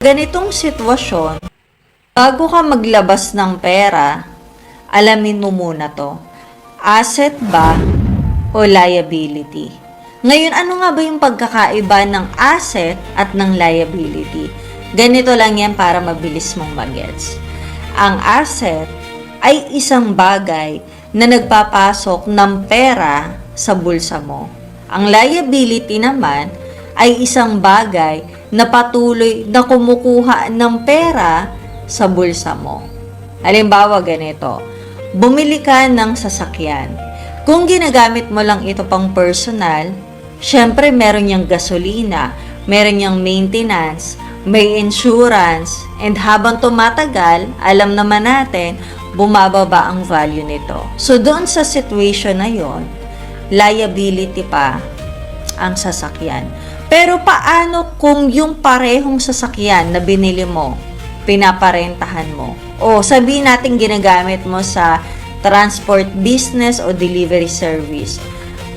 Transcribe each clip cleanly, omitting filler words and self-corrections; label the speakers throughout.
Speaker 1: Ganitong sitwasyon, bago ka maglabas ng pera, alamin mo muna to. Asset ba o liability? Ngayon, ano nga ba yung pagkakaiba ng asset at ng liability? Ganito lang yan para mabilis mong magets. Ang asset ay isang bagay na nagpapasok ng pera sa bulsa mo. Ang liability naman ay isang bagay na patuloy na kumukuha ng pera sa bulsa mo. Halimbawa ganito, bumili ka ng sasakyan. Kung ginagamit mo lang ito pang personal, syempre meron niyang gasolina, meron niyang maintenance, may insurance, and habang tumatagal, alam naman natin, bumababa ang value nito. So doon sa situation na yon, liability pa ang sasakyan. Pero paano kung yung parehong sasakyan na binili mo, pinaparentahan mo? O sabihin natin ginagamit mo sa transport business o delivery service.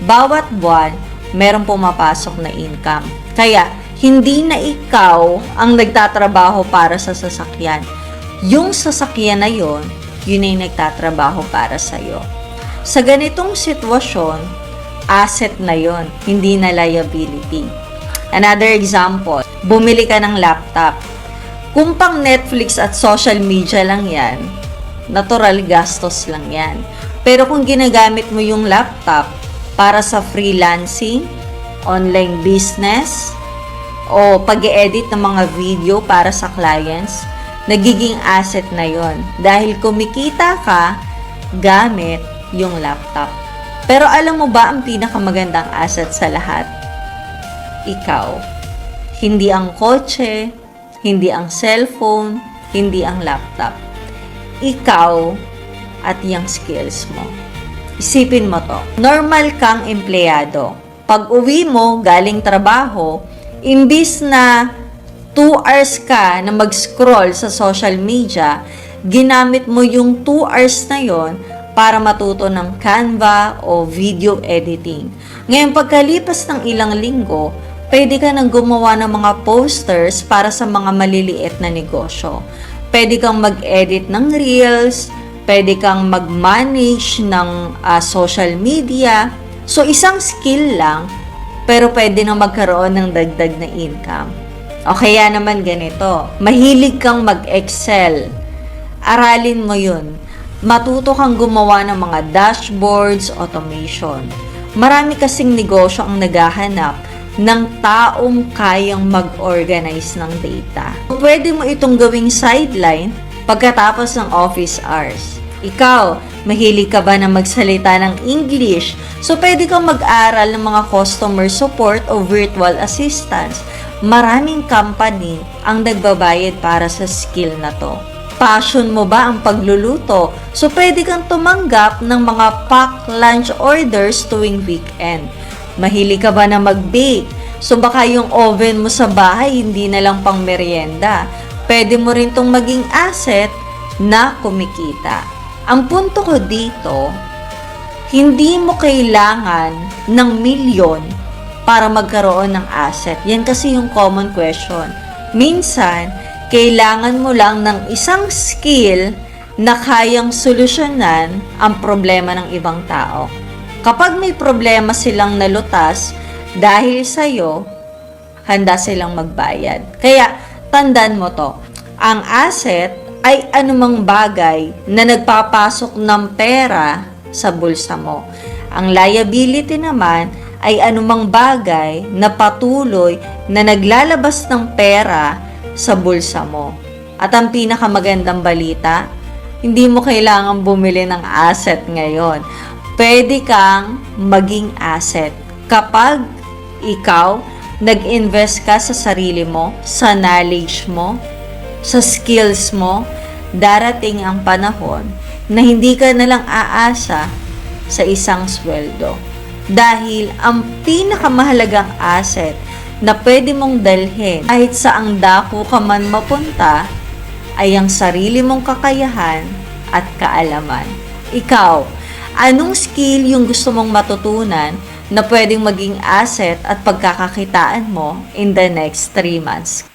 Speaker 1: Bawat buwan, merong pumapasok na income. Kaya, hindi na ikaw ang nagtatrabaho para sa sasakyan. Yung sasakyan na yon, yun ay nagtatrabaho para sa'yo. Sa ganitong sitwasyon, asset na yon, hindi na liability. Another example, bumili ka ng laptop. Kung pang Netflix at social media lang yan, natural gastos lang yan. Pero kung ginagamit mo yung laptop para sa freelancing, online business, o pag-edit ng mga video para sa clients, nagiging asset na yon dahil kumikita ka gamit yung laptop. Pero alam mo ba ang pinakamagandang asset sa lahat? Ikaw. Hindi ang kotse, hindi ang cellphone, hindi ang laptop. Ikaw at yung skills mo. Isipin mo to. Normal kang empleyado. Pag uwi mo galing trabaho, imbis na 2 hours ka na mag-scroll sa social media, ginamit mo yung 2 hours na yon para matuto ng Canva o video editing. Ngayon, pagkalipas ng ilang linggo, pwede ka nang gumawa ng mga posters para sa mga maliliit na negosyo. Pwede kang mag-edit ng reels, pwede kang mag-manage ng social media. So, isang skill lang, pero pwede nang magkaroon ng dagdag na income. O kaya naman ganito, mahilig kang mag-Excel. Aralin mo yun. Matuto kang gumawa ng mga dashboards, automation. Marami kasing negosyo ang naghahanap ng taong kayang mag-organize ng data. Pwede mo itong gawing sideline pagkatapos ng office hours. Ikaw, mahilig ka ba na magsalita ng English? So, pwede kang mag-aral ng mga customer support o virtual assistance. Maraming company ang nagbabayad para sa skill na to. Passion mo ba ang pagluluto? So, pwede kang tumanggap ng mga pack lunch orders tuwing weekend. Mahilig ka ba na mag-bake? So baka yung oven mo sa bahay hindi na lang pang merienda. Pwede mo rin tong maging asset na kumikita. Ang punto ko dito, hindi mo kailangan ng milyon para magkaroon ng asset. Yan kasi yung common question. Minsan, kailangan mo lang ng isang skill na kayang solusyonan ang problema ng ibang tao. Kapag may problema silang nalutas, dahil sa'yo, handa silang magbayad. Kaya, tandaan mo to. Ang asset ay anumang bagay na nagpapasok ng pera sa bulsa mo. Ang liability naman ay anumang bagay na patuloy na naglalabas ng pera sa bulsa mo. At ang pinakamagandang balita, hindi mo kailangan bumili ng asset ngayon. Pwede kang maging asset kapag ikaw nag-invest ka sa sarili mo, sa knowledge mo, sa skills mo. Darating ang panahon na hindi ka nalang aasa sa isang sweldo. Dahil ang pinakamahalagang asset na pwede mong dalhin kahit saang dako ka man mapunta ay ang sarili mong kakayahan at kaalaman. Ikaw, anong skill yung gusto mong matutunan na pwedeng maging asset at pagkakakitaan mo in the next 3 months?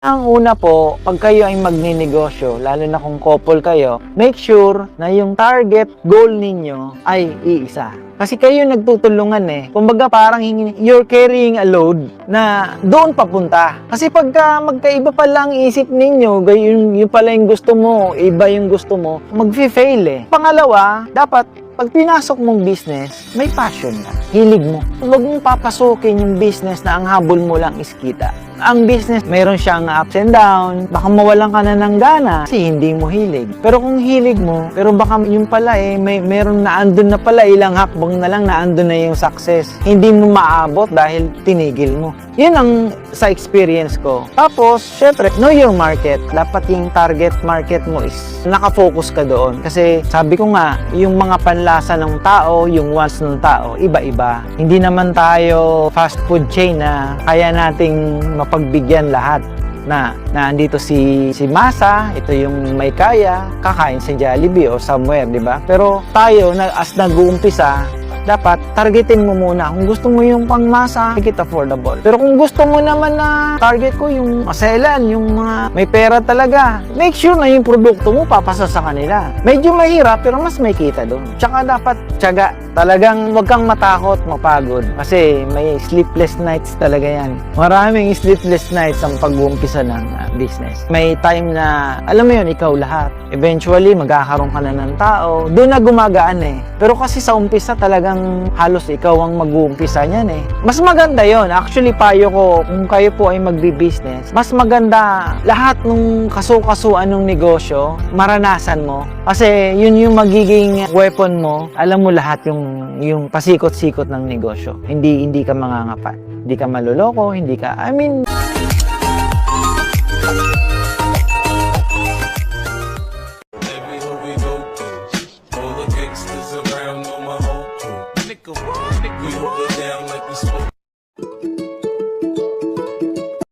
Speaker 2: Ang una po, pag kayo ay magninegosyo, lalo na kung couple kayo, make sure na yung target goal ninyo ay iisa. Kasi kayo nagtutulungan eh. Kumbaga parang you're carrying a load na doon papunta. Kasi pagka magkaiba pa lang isip ninyo, yung pala yung gusto mo, iba yung gusto mo, mag-fail eh. Pangalawa, dapat pag pinasok mong business, may passion ka. Hilig mo. Huwag mong papasukin yung business na ang habol mo lang is kita. Ang business, mayroon siyang ups and down. Baka mawalan ka na ng gana kasi hindi mo hilig. Pero kung hilig mo, pero baka yung pala mayroon na andun na pala, ilang hakbang na lang na andun na yung success. Hindi mo maabot dahil tinigil mo. Yun ang sa experience ko. Tapos, syempre, know your market. Dapat yung target market mo is nakafocus ka doon. Kasi sabi ko nga, yung mga panlasa ng tao, yung wants ng tao, iba-iba. Hindi naman tayo fast food chain na kaya nating mapagbigyan lahat. Na andito si Masa, ito yung may kaya, kakain sa Jollibee o somewhere, di ba? Pero tayo, as nag-uumpisa, dapat targetin mo muna. Kung gusto mo yung pangmasa, make it affordable. Pero kung gusto mo naman na target ko yung maselan, yung mga may pera talaga, make sure na yung produkto mo papasa sa kanila. Medyo mahirap pero mas may kita doon. Tsaka dapat tiyaga. Talagang wag kang matakot, mapagod. Kasi may sleepless nights talaga yan. Maraming sleepless nights ang pag-uumpisa ng business. May time na, alam mo yun, ikaw lahat. Eventually, magkakaroon ka na ng tao. Doon na gumagaan eh. Pero kasi sa umpisa talagang halos ikaw ang mag-uumpisa niyan eh. Mas maganda yon. Actually, payo ko, kung kayo po ay magbi-business, mas maganda lahat ng kasu-kasuan ng negosyo, maranasan mo. Kasi yun yung magiging weapon mo. Alam mo lahat yung pasikot-sikot ng negosyo. Hindi ka mangangapat. Hindi ka maluloko,